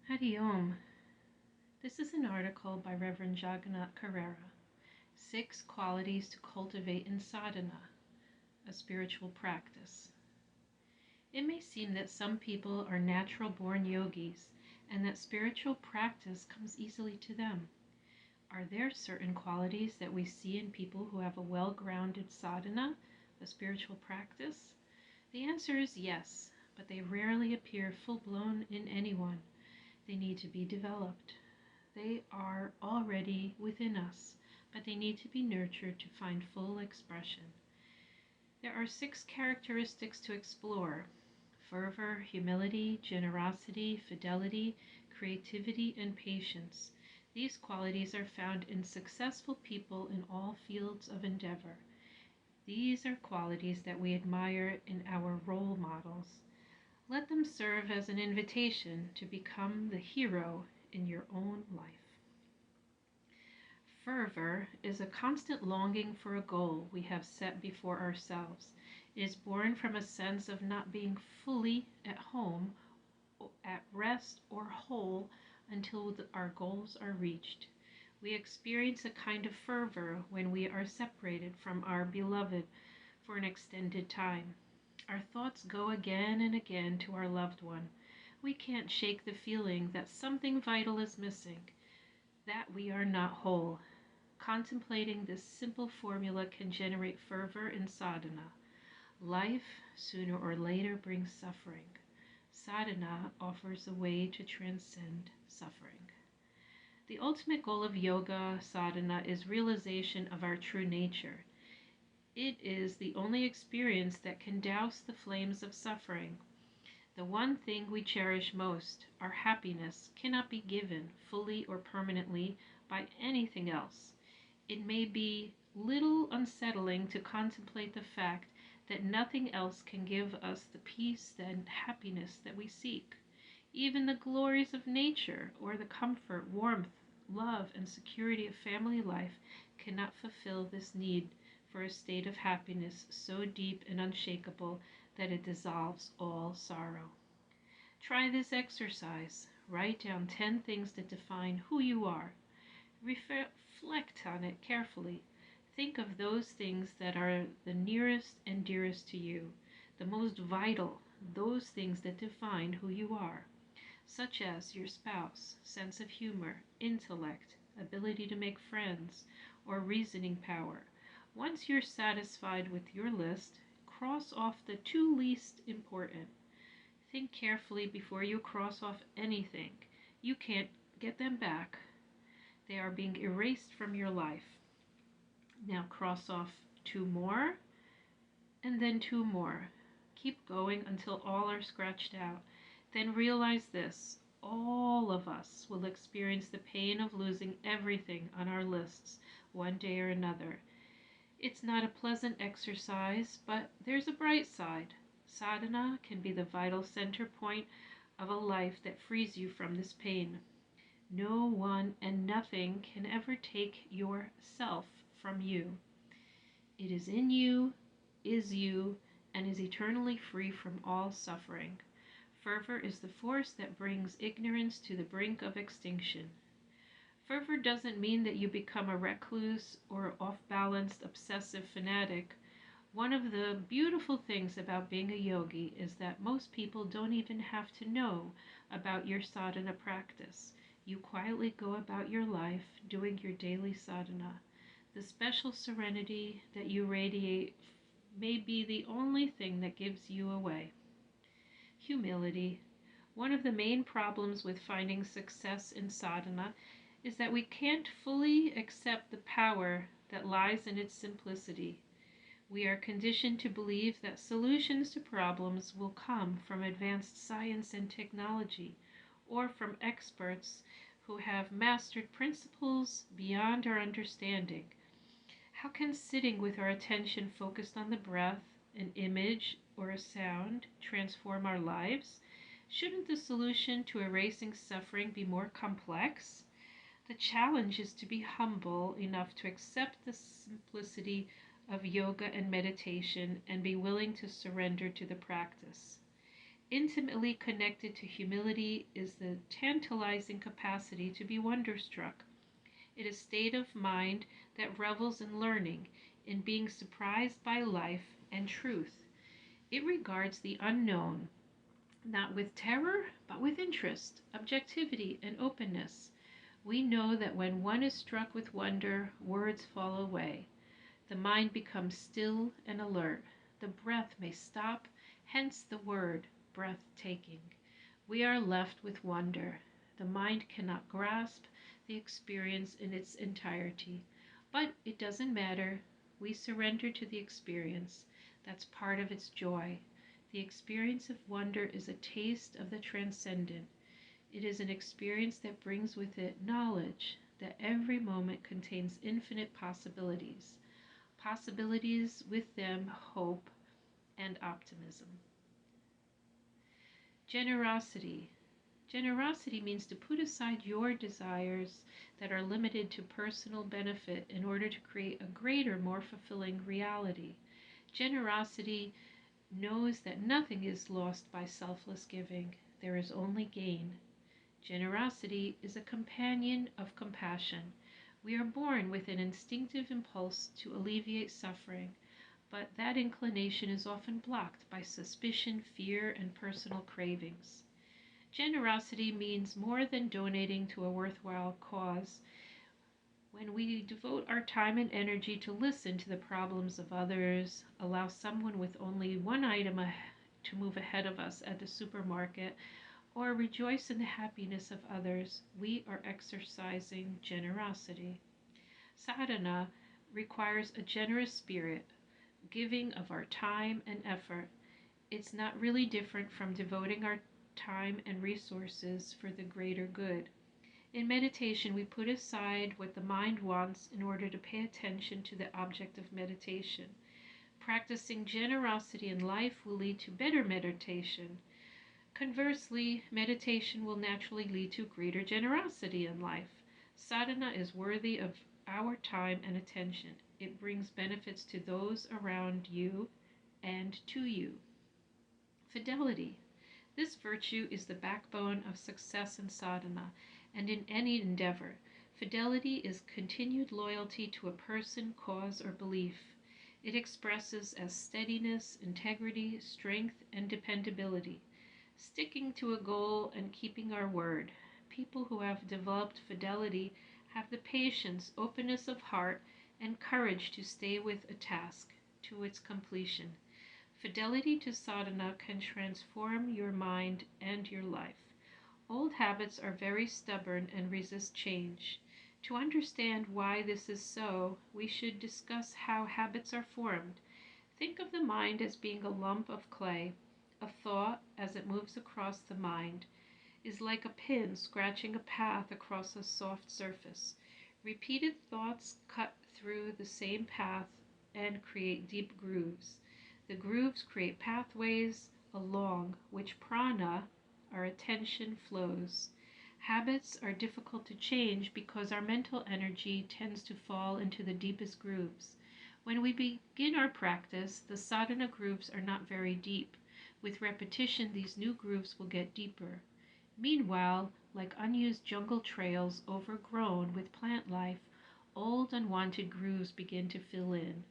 Hari Om. This is an article by Reverend Jagannath Carrera, 6 Qualities to Cultivate in Sadhana, a Spiritual Practice. It may seem that some people are natural-born yogis and that spiritual practice comes easily to them. Are there certain qualities that we see in people who have a well-grounded sadhana, a spiritual practice? The answer is yes, but they rarely appear full-blown in anyone. They need to be developed. They are already within us, but they need to be nurtured to find full expression. There are 6 characteristics to explore: fervor, humility, generosity, fidelity, creativity, and patience. These qualities are found in successful people in all fields of endeavor. These are qualities that we admire in our role models. Let them serve as an invitation to become the hero in your own life. Fervor is a constant longing for a goal we have set before ourselves. It is born from a sense of not being fully at home, at rest, or whole until our goals are reached. We experience a kind of fervor when we are separated from our beloved for an extended time. Our thoughts go again and again to our loved one. We can't shake the feeling that something vital is missing, that we are not whole. Contemplating this simple formula can generate fervor in sadhana. Life, sooner or later, brings suffering. Sadhana offers a way to transcend suffering. The ultimate goal of yoga sadhana is realization of our true nature. It is the only experience that can douse the flames of suffering. The one thing we cherish most, our happiness, cannot be given fully or permanently by anything else. It may be little unsettling to contemplate the fact that nothing else can give us the peace and happiness that we seek. Even the glories of nature or the comfort, warmth, love, and security of family life cannot fulfill this need for a state of happiness so deep and unshakable that it dissolves all sorrow. Try this exercise. Write down 10 things that define who you are. Reflect on it carefully. Think of those things that are the nearest and dearest to you, the most vital, those things that define who you are, such as your spouse, sense of humor, intellect, ability to make friends, or reasoning power. Once you're satisfied with your list, cross off the 2 least important. Think carefully before you cross off anything. You can't get them back. They are being erased from your life. Now cross off 2 more, and then 2 more. Keep going until all are scratched out. Then realize this: all of us will experience the pain of losing everything on our lists one day or another. It's not a pleasant exercise, but there's a bright side. Sadhana can be the vital center point of a life that frees you from this pain. No one and nothing can ever take your self from you. It is in you, is you, and is eternally free from all suffering. Fervor is the force that brings ignorance to the brink of extinction. Fervor doesn't mean that you become a recluse or off-balanced obsessive fanatic. One of the beautiful things about being a yogi is that most people don't even have to know about your sadhana practice. You quietly go about your life doing your daily sadhana. The special serenity that you radiate may be the only thing that gives you away. Humility. One of the main problems with finding success in sadhana is that we can't fully accept the power that lies in its simplicity. We are conditioned to believe that solutions to problems will come from advanced science and technology, or from experts who have mastered principles beyond our understanding. How can sitting with our attention focused on the breath, an image, or a sound transform our lives? Shouldn't the solution to erasing suffering be more complex? The challenge is to be humble enough to accept the simplicity of yoga and meditation and be willing to surrender to the practice. Intimately connected to humility is the tantalizing capacity to be wonderstruck. It is a state of mind that revels in learning, in being surprised by life and truth. It regards the unknown, not with terror, but with interest, objectivity, and openness. We know that when one is struck with wonder, words fall away. The mind becomes still and alert. The breath may stop, hence the word breathtaking. We are left with wonder. The mind cannot grasp the experience in its entirety. But it doesn't matter. We surrender to the experience. That's part of its joy. The experience of wonder is a taste of the transcendent. It is an experience that brings with it knowledge that every moment contains infinite possibilities. Possibilities with them hope and optimism. Generosity. Generosity means to put aside your desires that are limited to personal benefit in order to create a greater, more fulfilling reality. Generosity knows that nothing is lost by selfless giving. There is only gain. Generosity is a companion of compassion. We are born with an instinctive impulse to alleviate suffering, but that inclination is often blocked by suspicion, fear, and personal cravings. Generosity means more than donating to a worthwhile cause. When we devote our time and energy to listen to the problems of others, allow someone with only one item to move ahead of us at the supermarket, or rejoice in the happiness of others, we are exercising generosity. Sadhana requires a generous spirit, giving of our time and effort. It's not really different from devoting our time and resources for the greater good. In meditation, we put aside what the mind wants in order to pay attention to the object of meditation. Practicing generosity in life will lead to better meditation. Conversely, meditation will naturally lead to greater generosity in life. Sadhana is worthy of our time and attention. It brings benefits to those around you and to you. Fidelity. This virtue is the backbone of success in sadhana and in any endeavor. Fidelity is continued loyalty to a person, cause, or belief. It expresses as steadiness, integrity, strength, and dependability. Sticking to a goal and keeping our word. People who have developed fidelity have the patience, openness of heart, and courage to stay with a task to its completion. Fidelity to sadhana can transform your mind and your life. Old habits are very stubborn and resist change. To understand why this is so, we should discuss how habits are formed. Think of the mind as being a lump of clay. A thought, as it moves across the mind, is like a pin scratching a path across a soft surface. Repeated thoughts cut through the same path and create deep grooves. The grooves create pathways along which prana, our attention, flows. Habits are difficult to change because our mental energy tends to fall into the deepest grooves. When we begin our practice, the sadhana grooves are not very deep. With repetition, these new grooves will get deeper. Meanwhile, like unused jungle trails overgrown with plant life, old unwanted grooves begin to fill in.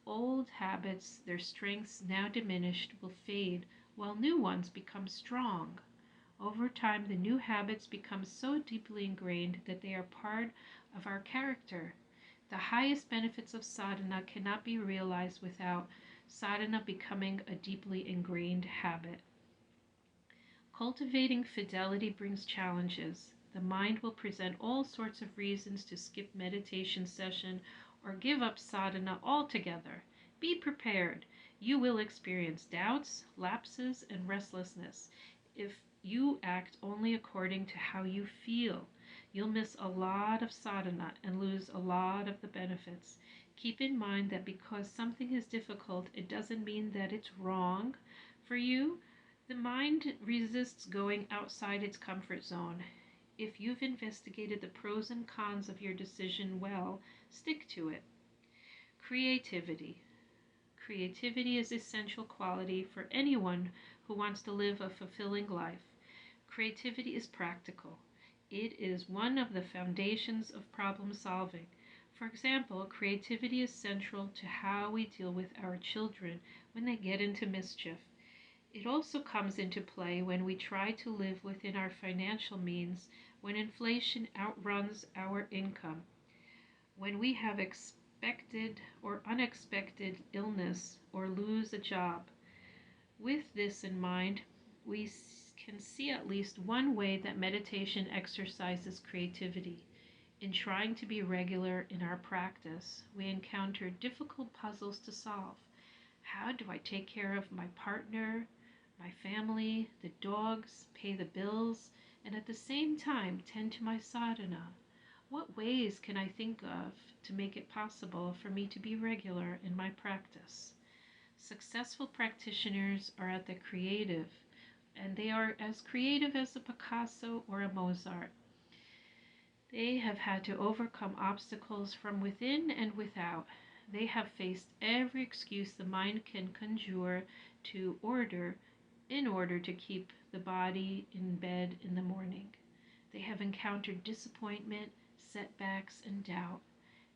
Old habits, their strengths now diminished, will fade, while new ones become strong. Over time, the new habits become so deeply ingrained that they are part of our character. The highest benefits of sadhana cannot be realized without sadhana becoming a deeply ingrained habit. Cultivating fidelity brings challenges. The mind will present all sorts of reasons to skip meditation session or give up sadhana altogether. Be prepared. You will experience doubts, lapses, and restlessness. If you act only according to how you feel, you'll miss a lot of sadhana and lose a lot of the benefits. Keep in mind that because something is difficult, it doesn't mean that it's wrong for you. The mind resists going outside its comfort zone. If you've investigated the pros and cons of your decision well, stick to it. Creativity. Creativity is an essential quality for anyone who wants to live a fulfilling life. Creativity is practical. It is one of the foundations of problem solving. For example, creativity is central to how we deal with our children when they get into mischief. It also comes into play when we try to live within our financial means, when inflation outruns our income, when we have expected or unexpected illness or lose a job. With this in mind, we can see at least one way that meditation exercises creativity. In trying to be regular in our practice, we encounter difficult puzzles to solve. How do I take care of my partner, my family, the dogs, pay the bills, and at the same time tend to my sadhana? What ways can I think of to make it possible for me to be regular in my practice? Successful practitioners are at the creative, and they are as creative as a Picasso or a Mozart. They have had to overcome obstacles from within and without. They have faced every excuse the mind can conjure in order to keep the body in bed in the morning. They have encountered disappointment, setbacks, and doubt,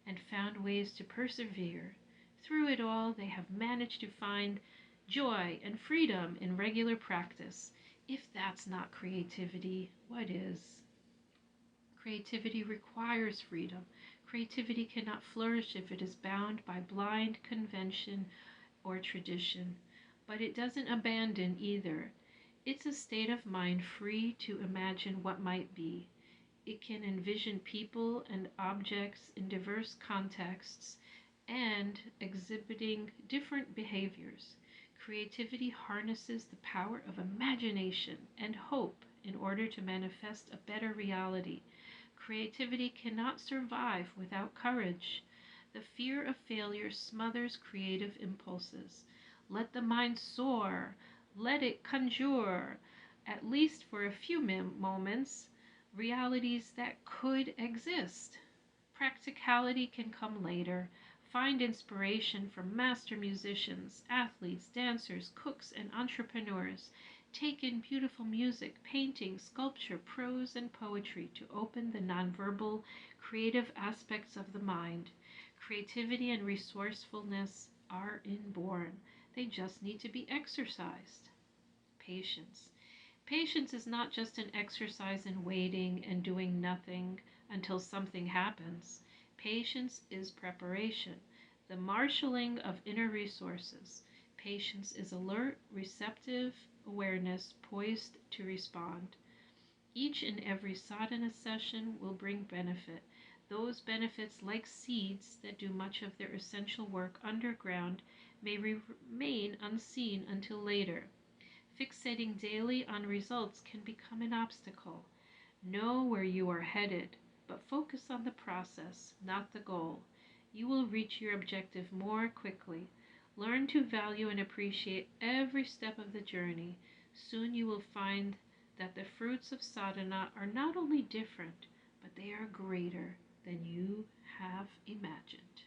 and found ways to persevere. Through it all, they have managed to find joy and freedom in regular practice. If that's not creativity, what is? Creativity requires freedom. Creativity cannot flourish if it is bound by blind convention or tradition, but it doesn't abandon either. It's a state of mind free to imagine what might be. It can envision people and objects in diverse contexts and exhibiting different behaviors. Creativity harnesses the power of imagination and hope in order to manifest a better reality. Creativity cannot survive without courage. The fear of failure smothers creative impulses. Let the mind soar. Let it conjure, at least for a few moments, realities that could exist. Practicality can come later. Find inspiration from master musicians, athletes, dancers, cooks, and entrepreneurs. Take in beautiful music, painting, sculpture, prose, and poetry to open the nonverbal, creative aspects of the mind. Creativity and resourcefulness are inborn. They just need to be exercised. Patience. Patience is not just an exercise in waiting and doing nothing until something happens. Patience is preparation, the marshaling of inner resources. Patience is alert, receptive awareness, poised to respond. Each and every sadhana session will bring benefit. Those benefits, like seeds that do much of their essential work underground, may remain unseen until later. Fixating daily on results can become an obstacle. Know where you are headed, but focus on the process, not the goal. You will reach your objective more quickly. Learn to value and appreciate every step of the journey. Soon you will find that the fruits of sadhana are not only different, but they are greater than you have imagined.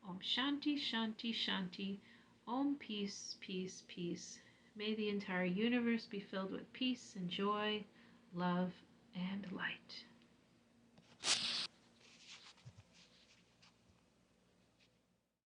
Om Shanti, Shanti, Shanti. Om Peace, Peace, Peace. May the entire universe be filled with peace and joy, love, and light.